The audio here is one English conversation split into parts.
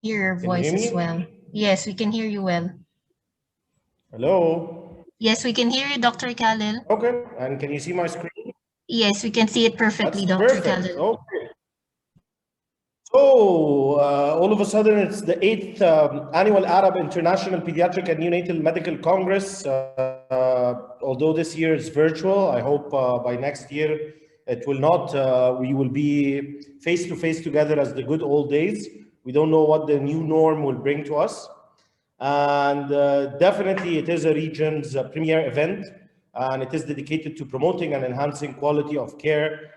Hear your Can you hear voice as me? well. Yes, we can hear you well. Hello? Yes, we can hear you, Dr. Khalil. Okay, and can you see my screen? Yes, we can see it perfectly, That's Dr. perfect. Khalil. Okay. So, all of a sudden, it's the 8th Annual Arab International Pediatric and Neonatal Medical Congress. Although this year is virtual, I hope by next year it will not. We will be face to face together as the good old days. We don't know what the new norm will bring to us. And definitely it is a region's premier event, and it is dedicated to promoting and enhancing quality of care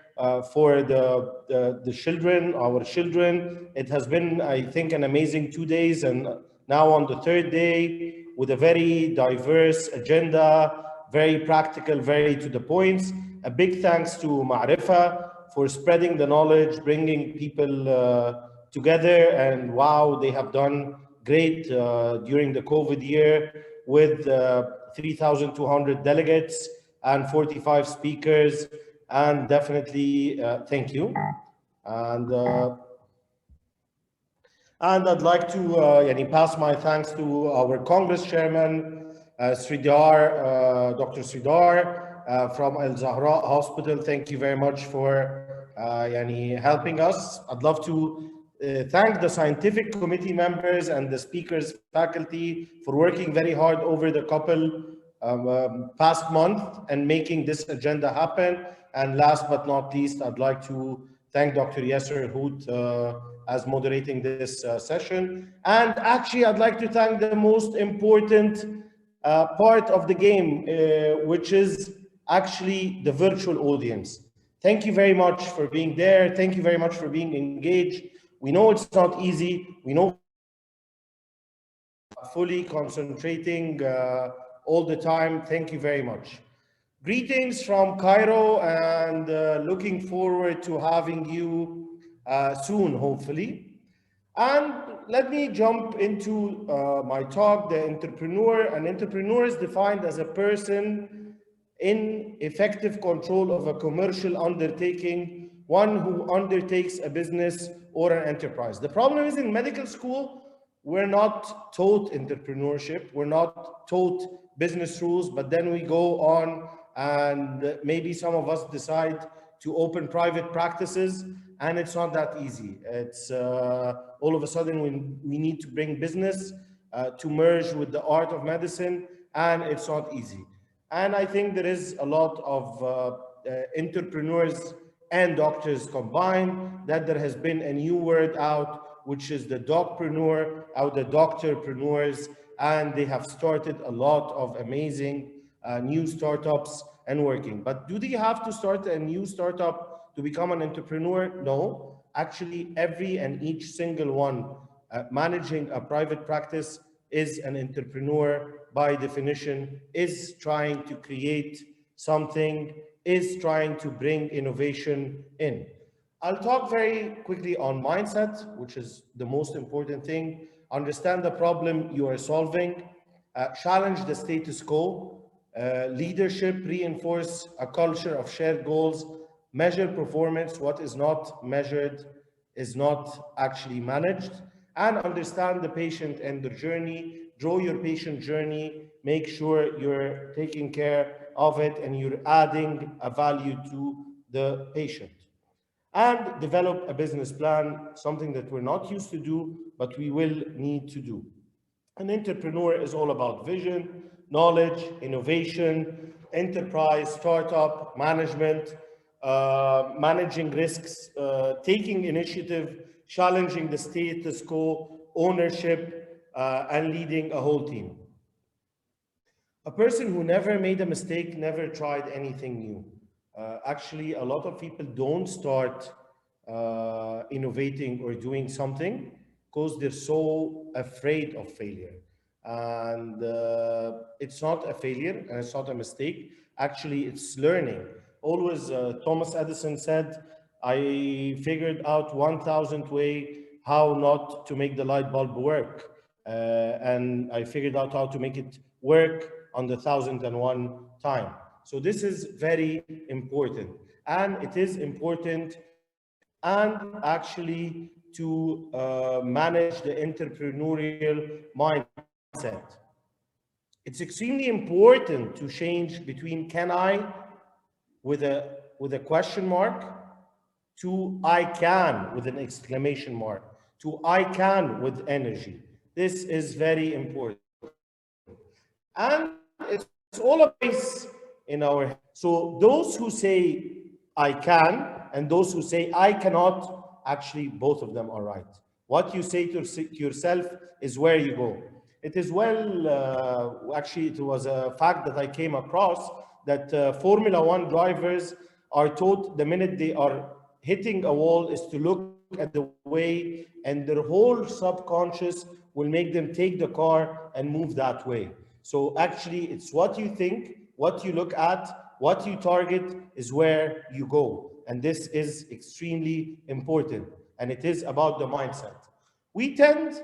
for the children, our children. It has been, I think, an amazing 2 days, and now on the third day with a very diverse agenda, very practical, very to the points. A big thanks to Ma'rifa for spreading the knowledge, bringing people together, and wow, they have done great during the COVID year with 3,200 delegates and 45 speakers, and definitely thank you. And uh, and I'd like to pass my thanks to our Congress Chairman, Dr. Sridhar from Al Zahra Hospital. Thank you very much for helping us. I'd love to thank the scientific committee members and the speakers faculty for working very hard over the past month and making this agenda happen. And last but not least, I'd like to thank Dr. Yasser Hoot as moderating this session. And actually, I'd like to thank the most important part of the game, which is actually the virtual audience. Thank you very much for being there. Thank you very much for being engaged. We know it's not easy. We know fully concentrating all the time. Thank you very much. Greetings from Cairo, and looking forward to having you soon, hopefully. And let me jump into my talk. The entrepreneur. An entrepreneur is defined as a person in effective control of a commercial undertaking, one who undertakes a business or an enterprise. The problem is in medical school, we're not taught entrepreneurship, we're not taught business rules, but then we go on and maybe some of us decide to open private practices, and it's not that easy. It's all of a sudden we need to bring business to merge with the art of medicine, and it's not easy. And I think there is a lot of entrepreneurs and doctors combined, that there has been a new word out, which is the docpreneur, or the doctorpreneurs, and they have started a lot of amazing new startups and working. But do they have to start a new startup to become an entrepreneur? No. Actually, every and each single one managing a private practice is an entrepreneur by definition, is trying to create something, is trying to bring innovation in. I'll talk very quickly on mindset, which is the most important thing. Understand the problem you are solving, challenge the status quo, leadership, reinforce a culture of shared goals, measure performance. What is not measured is not actually managed, and understand the patient and the journey. Draw your patient journey, make sure you're taking care of it and you're adding a value to the patient. And develop a business plan, something that we're not used to do, but we will need to do. An entrepreneur is all about vision, knowledge, innovation, enterprise, startup, management, managing risks, taking initiative, challenging the status quo, ownership, and leading a whole team. A person who never made a mistake never tried anything new. Actually, a lot of people don't start innovating or doing something because they're so afraid of failure. And it's not a failure and it's not a mistake. Actually, it's learning. Always, Thomas Edison said, I figured out 1,000 way how not to make the light bulb work. And I figured out how to make it work on the 1,001 time. So this is very important. And it is important and actually to manage the entrepreneurial mindset. It's extremely important to change between can I with a question mark to I can with an exclamation mark to I can with energy. This is very important. And it's all a place in our head. So those who say I can and those who say I cannot, actually both of them are right. What you say to yourself is where you go. It is actually it was a fact that I came across that Formula One drivers are taught the minute they are hitting a wall is to look at the way, and their whole subconscious will make them take the car and move that way. So actually, it's what you think, what you look at, what you target is where you go. And this is extremely important. And it is about the mindset. We tend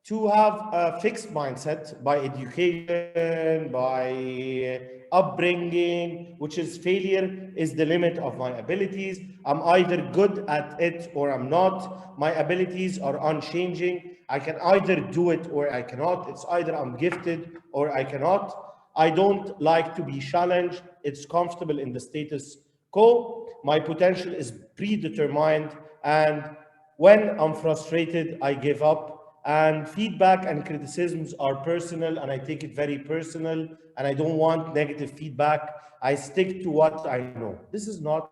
to have a fixed mindset by education, by upbringing, which is failure is the limit of my abilities. I'm either good at it or I'm not. My abilities are unchanging. I can either do it or I cannot. It's either I'm gifted or I cannot. I don't like to be challenged. It's comfortable in the status quo. My potential is predetermined. And when I'm frustrated, I give up. And feedback and criticisms are personal, and I take it very personal, and I don't want negative feedback. I stick to what I know. This is not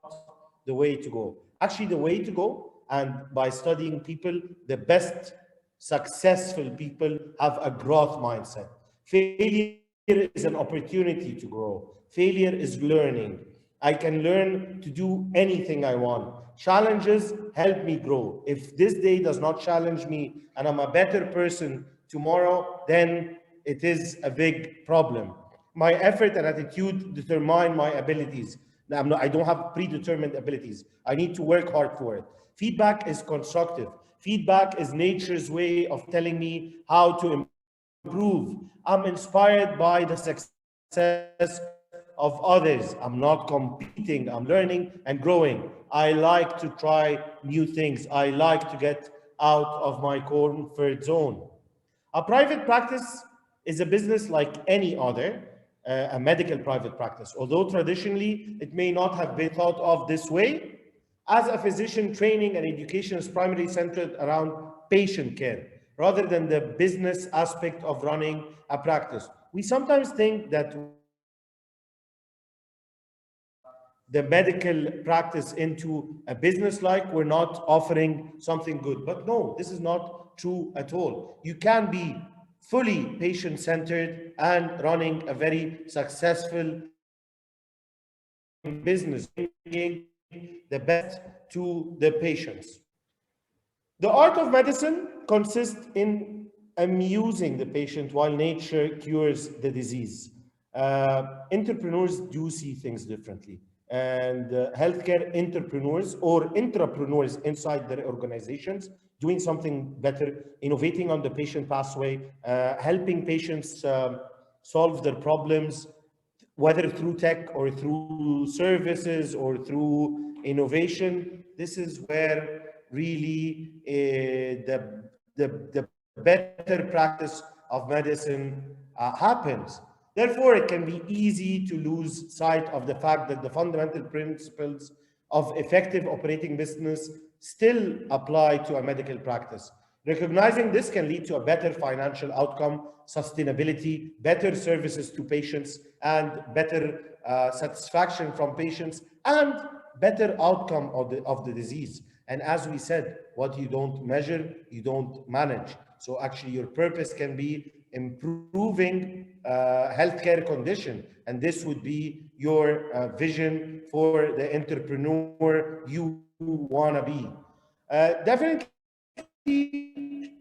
the way to go. Actually, the way to go, and by studying people, the best successful people have a growth mindset. Failure is an opportunity to grow. Failure is learning. I can learn to do anything I want. Challenges help me grow. If this day does not challenge me and I'm a better person tomorrow, then it is a big problem. My effort and attitude determine my abilities. Now, I don't have predetermined abilities. I need to work hard for it. Feedback is constructive. Feedback is nature's way of telling me how to improve. I'm inspired by the success of others. I'm not competing, I'm learning and growing. I like to try new things. I like to get out of my comfort zone. A private practice is a business like any other, a medical private practice. Although traditionally it may not have been thought of this way, as a physician, training and education is primarily centered around patient care rather than the business aspect of running a practice. We sometimes think that the medical practice into a business like we're not offering something good. But no, this is not true at all. You can be fully patient-centered and running a very successful business, bringing the best to the patients. The art of medicine consists in amusing the patient while nature cures the disease. Entrepreneurs do see things differently. And healthcare entrepreneurs or intrapreneurs inside their organizations doing something better, innovating on the patient pathway, helping patients solve their problems, whether through tech or through services or through innovation. This is where really the better practice of medicine happens. Therefore, it can be easy to lose sight of the fact that the fundamental principles of effective operating business still apply to a medical practice. Recognizing this can lead to a better financial outcome, sustainability, better services to patients, and better satisfaction from patients, and better outcome of the disease. And as we said, what you don't measure, you don't manage. So actually your purpose can be improving healthcare condition. And this would be your vision for the entrepreneur you want to be. Definitely,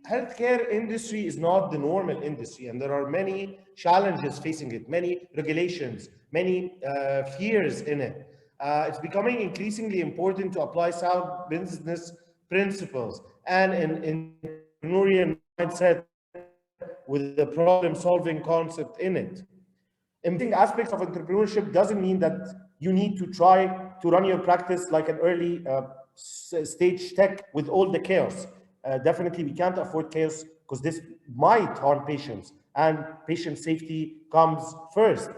healthcare industry is not the normal industry, and there are many challenges facing it, many regulations, many fears in it. It's becoming increasingly important to apply sound business principles and an entrepreneurial mindset with the problem-solving concept in it. Embracing aspects of entrepreneurship doesn't mean that you need to try to run your practice like an early stage tech with all the chaos. Definitely, we can't afford chaos because this might harm patients, and patient safety comes first.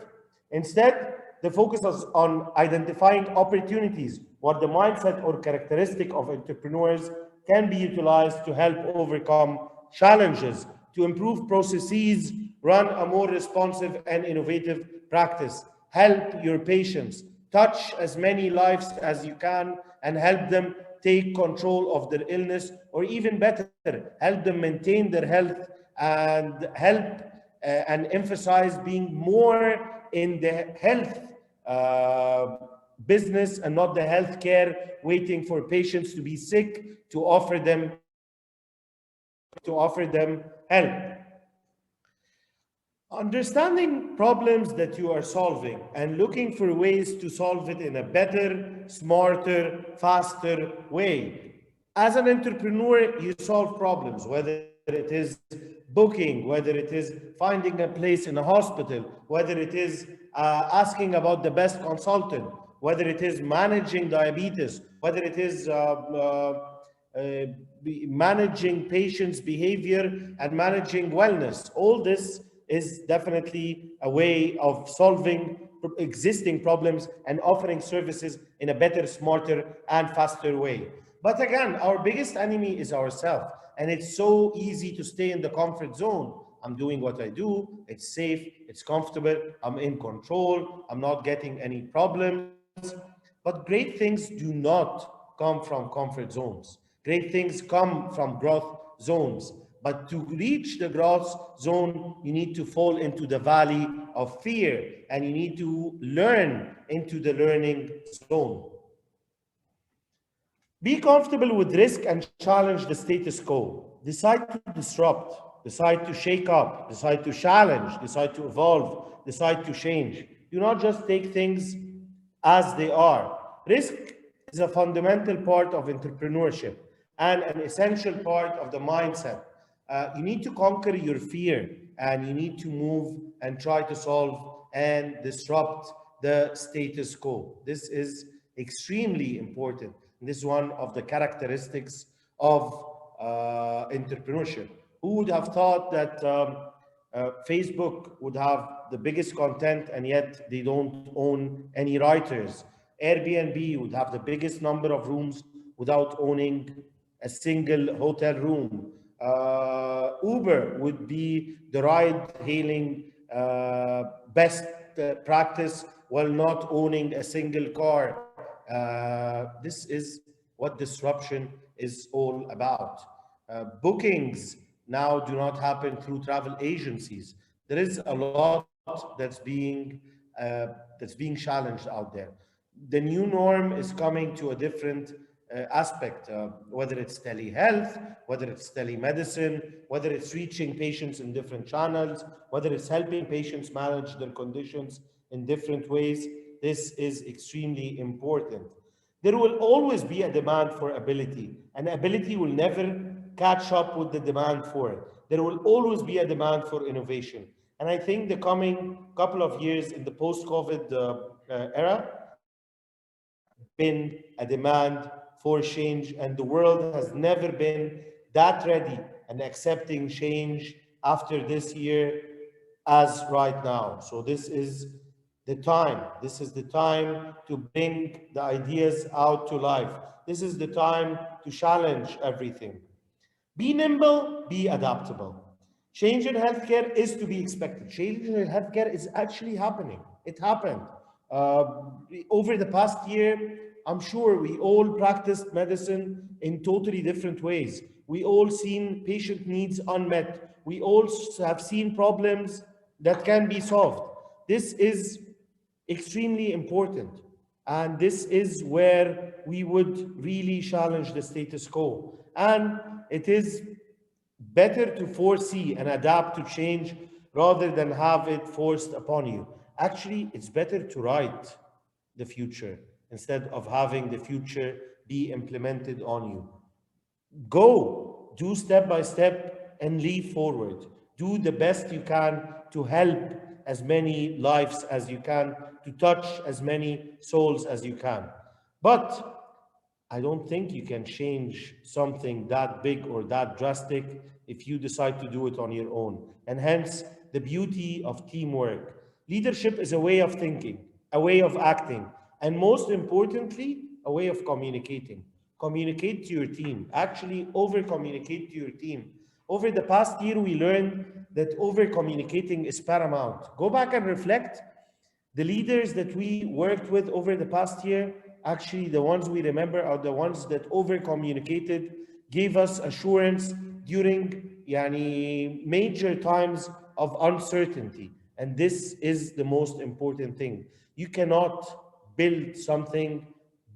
Instead, the focus is on identifying opportunities, what the mindset or characteristic of entrepreneurs can be utilized to help overcome challenges, to improve processes, run a more responsive and innovative practice, help your patients, touch as many lives as you can, and help them take control of their illness, or even better, help them maintain their health and help and emphasize being more in the health uh, business and not the healthcare, waiting for patients to be sick to offer them help. Understanding problems that you are solving and looking for ways to solve it in a better, smarter, faster way. As an entrepreneur, you solve problems, whether it is booking, whether it is finding a place in a hospital, whether it is asking about the best consultant, whether it is managing diabetes, whether it is managing patients' behavior and managing wellness. All this is definitely a way of solving existing problems and offering services in a better, smarter, and faster way. But again, our biggest enemy is ourselves. And it's so easy to stay in the comfort zone. I'm doing what I do, it's safe, it's comfortable, I'm in control, I'm not getting any problems. But great things do not come from comfort zones. Great things come from growth zones. But to reach the growth zone, you need to fall into the valley of fear and you need to learn into the learning zone. Be comfortable with risk and challenge the status quo. Decide to disrupt, decide to shake up, decide to challenge, decide to evolve, decide to change. Do not just take things as they are. Risk is a fundamental part of entrepreneurship and an essential part of the mindset. You need to conquer your fear and you need to move and try to solve and disrupt the status quo. This is extremely important. And this is one of the characteristics of entrepreneurship. Who would have thought that Facebook would have the biggest content and yet they don't own any writers? Airbnb would have the biggest number of rooms without owning a single hotel room. Uber would be the ride-hailing best practice while not owning a single car. This is what disruption is all about. Bookings now do not happen through travel agencies. There is a lot that's being challenged out there. The new norm is coming to a different aspect, whether it's telehealth, whether it's telemedicine, whether it's reaching patients in different channels, whether it's helping patients manage their conditions in different ways. This is extremely important. There will always be a demand for ability, and ability will never catch up with the demand for it. There will always be a demand for innovation. And I think the coming couple of years in the post-COVID era been a demand for change, and the world has never been that ready and accepting change after this year as right now. So this is the time. This is the time to bring the ideas out to life. This is the time to challenge everything. Be nimble, be adaptable. Change in healthcare is to be expected. Change in healthcare is actually happening. It happened. Uh, Over the past year, I'm sure we all practiced medicine in totally different ways. We all seen patient needs unmet. We all have seen problems that can be solved. This is extremely important. And this is where we would really challenge the status quo. And it is better to foresee and adapt to change rather than have it forced upon you. Actually, it's better to write the future instead of having the future be implemented on you. Go, do step by step and leap forward. Do the best you can to help as many lives as you can, to touch as many souls as you can. But I don't think you can change something that big or that drastic if you decide to do it on your own. And hence, the beauty of teamwork. Leadership is a way of thinking, a way of acting, and most importantly, a way of communicating. Communicate to your team. Actually, over communicate to your team. Over the past year, we learned that over communicating is paramount. Go back and reflect. The leaders that we worked with over the past year, actually the ones we remember are the ones that over communicated, gave us assurance during major times of uncertainty. And this is the most important thing. You cannot build something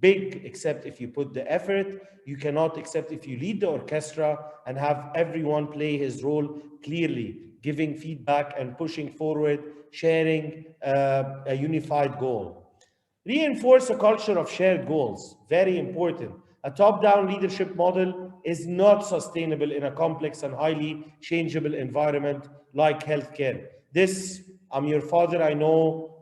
big except if you put the effort. You cannot except if you lead the orchestra and have everyone play his role clearly, giving feedback and pushing forward, sharing a unified goal. Reinforce a culture of shared goals, very important. A top-down leadership model is not sustainable in a complex and highly changeable environment like healthcare. This, I'm your father, I know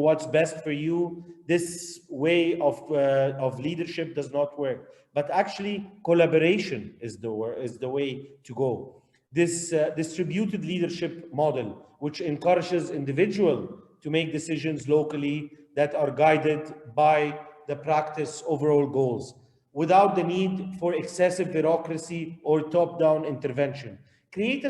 what's best for you. This way of leadership does not work. But actually, collaboration is the way to go. This distributed leadership model, which encourages individual to make decisions locally that are guided by the practice overall goals, without the need for excessive bureaucracy or top-down intervention. Create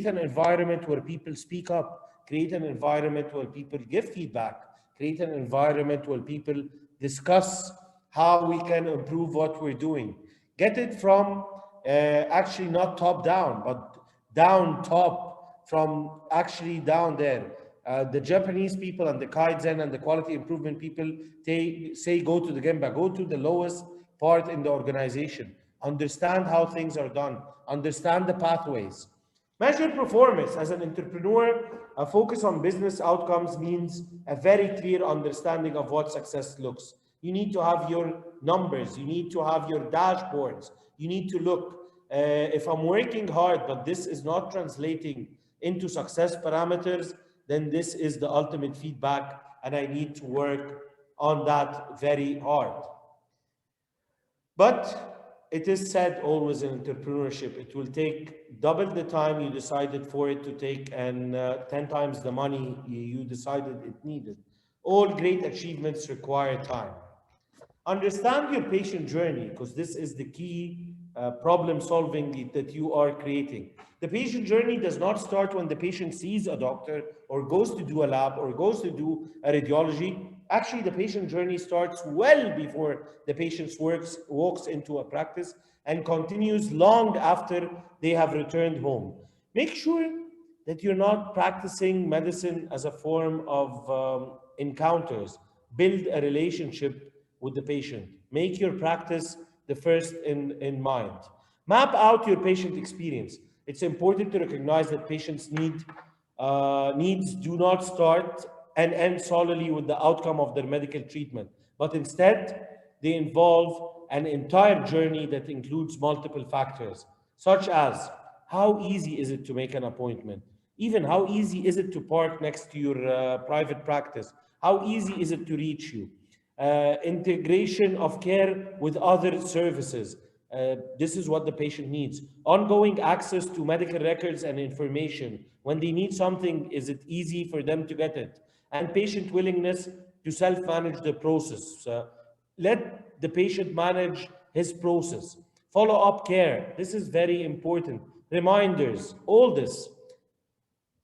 an environment where people speak up, create an environment where people give feedback, create an environment where people discuss how we can improve what we're doing. Get it from actually not top down, but down top, from actually down there. The Japanese people and the Kaizen and the quality improvement people, they say go to the Gemba, go to the lowest part in the organization, understand how things are done, understand the pathways. Measure performance. As an entrepreneur, a focus on business outcomes means a very clear understanding of what success looks. You need to have your numbers. You need to have your dashboards. You need to look, if I'm working hard, but this is not translating into success parameters, then this is the ultimate feedback, and I need to work on that very hard. But it is said always in entrepreneurship, it will take double the time you decided for it to take and 10 times the money you decided it needed. All great achievements require time. Understand your patient journey, because this is the key problem solving that you are creating. The patient journey does not start when the patient sees a doctor or goes to do a lab or goes to do a radiology. Actually, the patient journey starts well before the patient walks into a practice and continues long after they have returned home. Make sure that you're not practicing medicine as a form of encounters. Build a relationship with the patient. Make your practice the first in mind. Map out your patient experience. It's important to recognize that patients' needs do not start and end solely with the outcome of their medical treatment, but instead they involve an entire journey that includes multiple factors, such as how easy is it to make an appointment? Even how easy is it to park next to your private practice? How easy is it to reach you? Integration of care with other services. This is what the patient needs. Ongoing access to medical records and information. When they need something, is it easy for them to get it? And patient willingness to self-manage the process. Let the patient manage his process. Follow-up care. This is very important. Reminders, all this.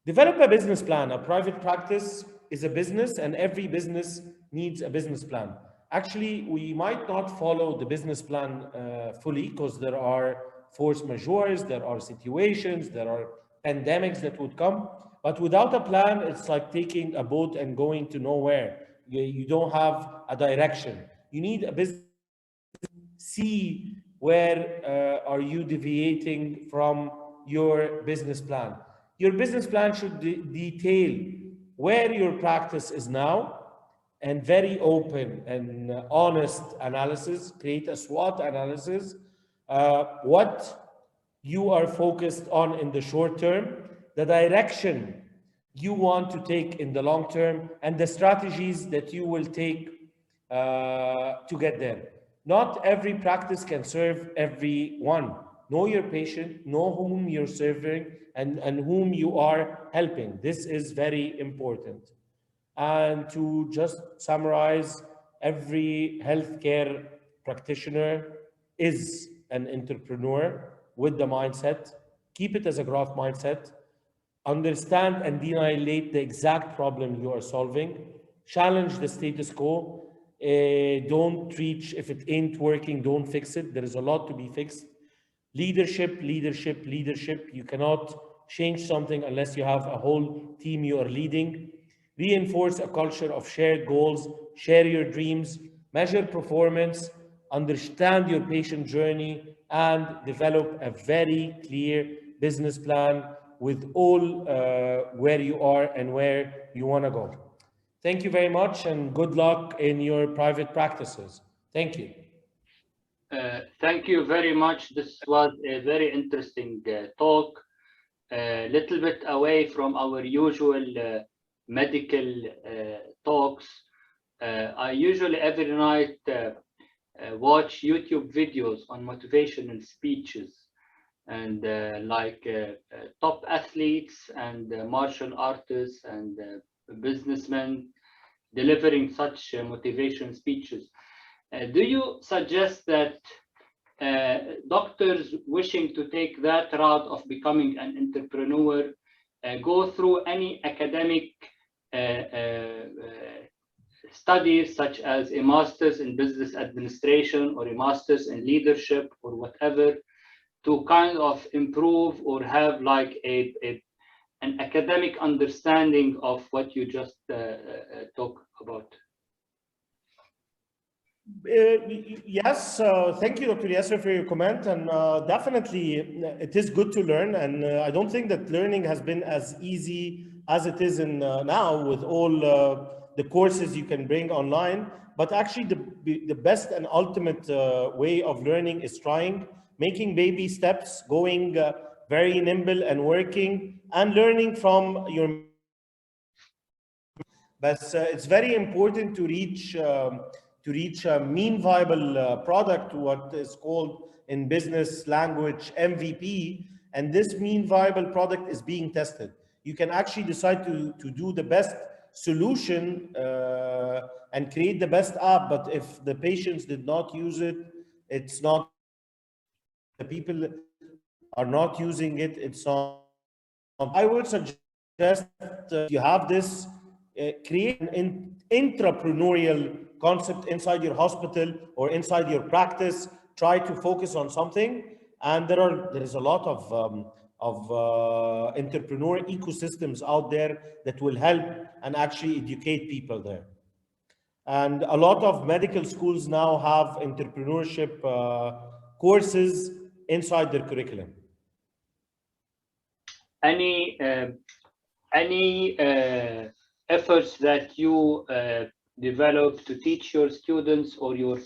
Develop a business plan. A private practice is a business, and every business needs a business plan. Actually, we might not follow the business plan fully because there are force majeures, there are situations, there are pandemics that would come. But without a plan, it's like taking a boat and going to nowhere. You don't have a direction. You need a business. See where are you deviating from your business plan. Your business plan should detail where your practice is now, and very open and honest analysis. Create a SWOT analysis, what you are focused on in the short term, the direction you want to take in the long term, and the strategies that you will take to get there. Not every practice can serve everyone. Know your patient, know whom you're serving, and whom you are helping. This is very important. And to just summarize, every healthcare practitioner is an entrepreneur with the mindset. Keep it as a growth mindset. Understand and annihilate the exact problem you are solving. Challenge the status quo. Don't reach, if it ain't working, don't fix it. There is a lot to be fixed. Leadership, leadership, leadership. You cannot change something unless you have a whole team you are leading. Reinforce a culture of shared goals, share your dreams, measure performance, understand your patient journey, and develop a very clear business plan with all where you are and where you want to go. Thank you very much and good luck in your private practices. Thank you. Thank you very much. This was a very interesting talk, a little bit away from our usual medical talks. I usually every night watch YouTube videos on motivational speeches and top athletes and martial artists and businessmen delivering such motivation speeches. Do you suggest that doctors wishing to take that route of becoming an entrepreneur go through any academic studies, such as a master's in business administration or a master's in leadership or whatever, to kind of improve or have like an academic understanding of what you just talked about? Yes, thank you, Dr. Yasser, for your comment. And definitely, it is good to learn. And I don't think that learning has been as easy as it is in now with all the courses you can bring online. But actually, the best and ultimate way of learning is trying, making baby steps, going very nimble and working and learning from your. But it's very important to reach a mean viable product, what is called in business language MVP, and this mean viable product is being tested. You can actually decide to do the best solution and create the best app, but if the patients did not use it, it's not, the people are not using it, it's not. I would suggest if you have this, create an entrepreneurial concept inside your hospital or inside your practice. Try to focus on something, and there is a lot of entrepreneur ecosystems out there that will help and actually educate people there. And a lot of medical schools now have entrepreneurship courses inside their curriculum. Any efforts that you develop to teach your students or your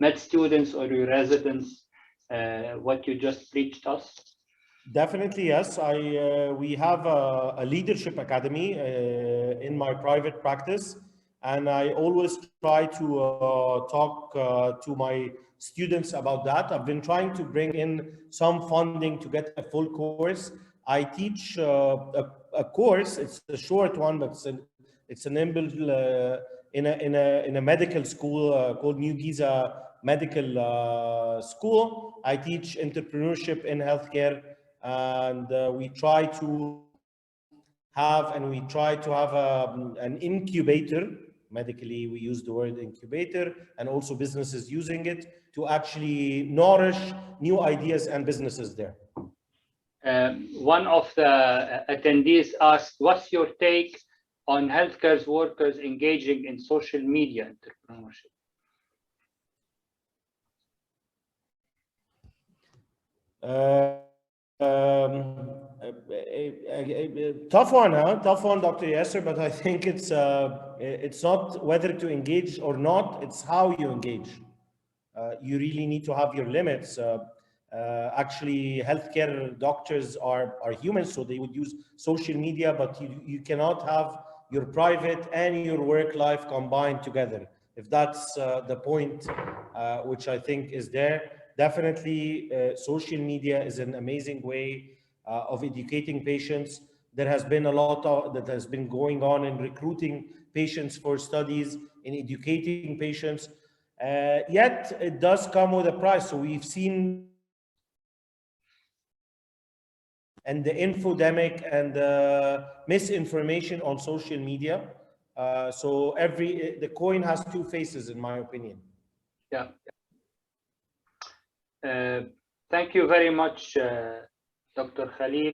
med students or your residents what you just preached us? Definitely, yes. We have a leadership academy in my private practice, and I always try to talk to my students about that. I've been trying to bring in some funding to get a full course. I teach a course. It's a short one, but it's an inbuilt in a medical school called New Giza Medical School. I teach entrepreneurship in healthcare, and we try to have an incubator. Medically, we use the word incubator, and also businesses using it to actually nourish new ideas and businesses there. One of the attendees asked, what's your take on healthcare workers engaging in social media entrepreneurship? Tough one, huh? Tough one, Dr. Yasser, but I think it's not whether to engage or not, it's how you engage. You really need to have your limits. Actually, healthcare doctors are humans, so they would use social media, but you cannot have your private and your work life combined together. if that's the point, which I think is there. Definitely, social media is an amazing way of educating patients. There has been a lot that has been going on in recruiting patients for studies, in educating patients. Yet it does come with a price. So we've seen, and the infodemic and the misinformation on social media. So the coin has two faces, in my opinion. Yeah. Thank you very much, Dr. Khalil.